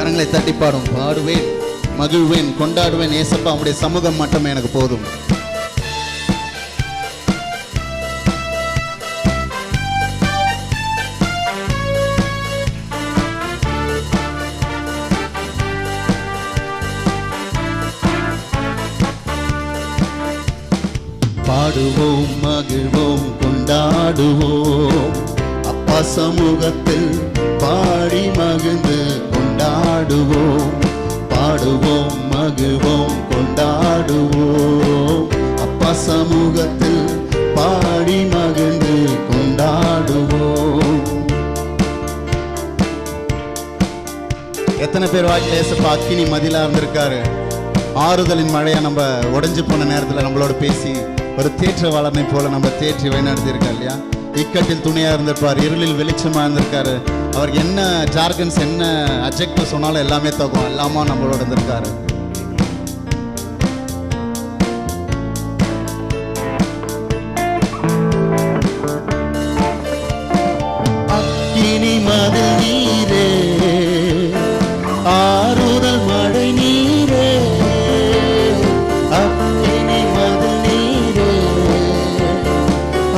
கரங்களை தட்டி பாடும். பாடுவேன், மகிழ்வேன், கொண்டாடுவேன். ஏசப்பா உம்முடைய சமூகம் மட்டுமே எனக்கு போதும். பாடுவோம், மகிழ்வோம், கொண்டாடுவோம். அப்பா சமூகத்தில் பாடி மகிழ்ந்து கொண்டாடுவோம். பாடுவோம், மகிழ்வோம், கொண்டாடுவோம். அப்பா சமூகத்தில் பாடி மகிழ்ந்து கொண்டாடுவோம். எத்தனை பேர் வாழ்க்கையில் ஏசப்பா அக்கினி மதிலா இருந்திருக்காரு. ஆறுதலின் மழையா நம்ம உடைஞ்சு போன நேரத்தில் நம்மளோட பேசி ஒரு தேற்றவாளனை போல நம்ம தேற்றி வழிநடத்தியிருக்கா இல்லையா? இக்கட்டில் துணையா இருந்திருப்பார், இருளில் வெளிச்சமா இருந்திருக்காரு. அவருக்கு என்ன ஜார்கன்ஸ், என்ன அஜெக்டிவ் சொன்னாலும் எல்லாமே தகும், எல்லாமா நம்மளோட இருந்திருக்காரு. அக்கினி மதில் நீரே, ஆறுதல் மழை நீரே. அக்கினி மதில் நீரே,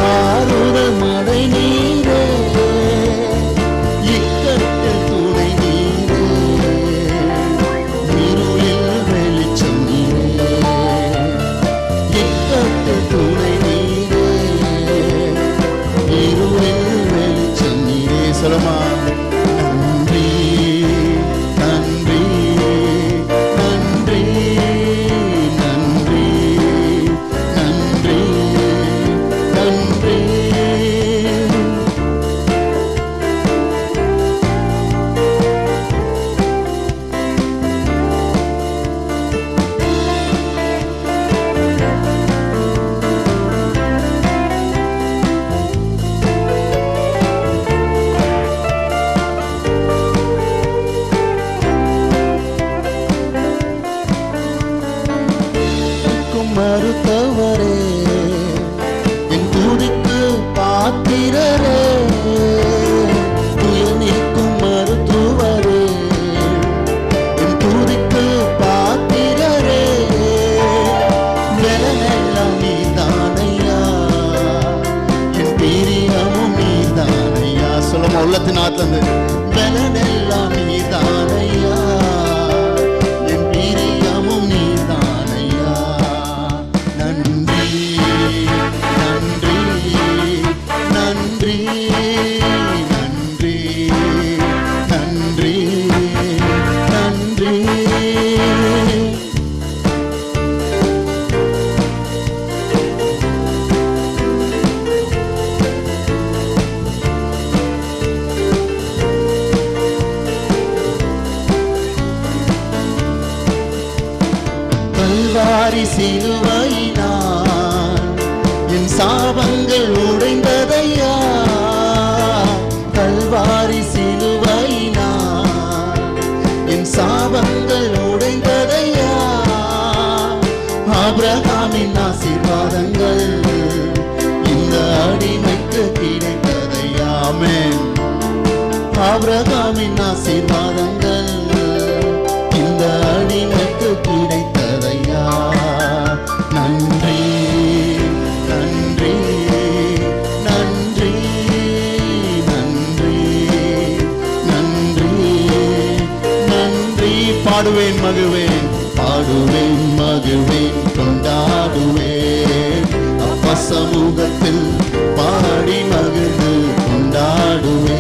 ஆறுதல் மழை நீரே. இக்கட்டில் துணை நீரே, இருளில் வெளிச்சம் நீரே. இக்கட்டில் துணை நீரே, இருளில் வெளிச்சம் நீரே. சொல்லுமா. மறுத்தவரே, என் துதிக்கு பாத்திரரே. துயர் நீக்கும் மருத்துவரே, என் துதிக்கு பாத்திரரே. வெலனெல்லாம் நீதானையா, என் பிரியமும் நீதானையா. சொல்லுமா உள்ளத்தின் ஆத்தந்து. வெலனெல்லாம் நீதானையா, என் பிரியமும் நீதான். கல்வாரி சிலுவையினால் என் சாபங்கள் உடைந்ததையா. கல்வாரி சிலுவையினால் என் சாபங்கள் உடைந்ததையா. ஆபிரகாமின் ஆசீர்வாதங்கள் இந்த அடிமைக்கு கிடைத்ததையா. ஆமென். ஆபிரகாமின் ஆசீர்வாதங்கள் இந்த அடிமைக்கு கிடைத்ததையா. நன்றி, நன்றி, நன்றி, நன்றி, நன்றி, நன்றி. பாடுவேன், மகிழ்வேன், பாடுவேன், மகிழ்வேன், கொண்டாடுவேன். அப்பா சமூகத்தில் பாடி மகிழ்ந்து கொண்டாடுவேன்.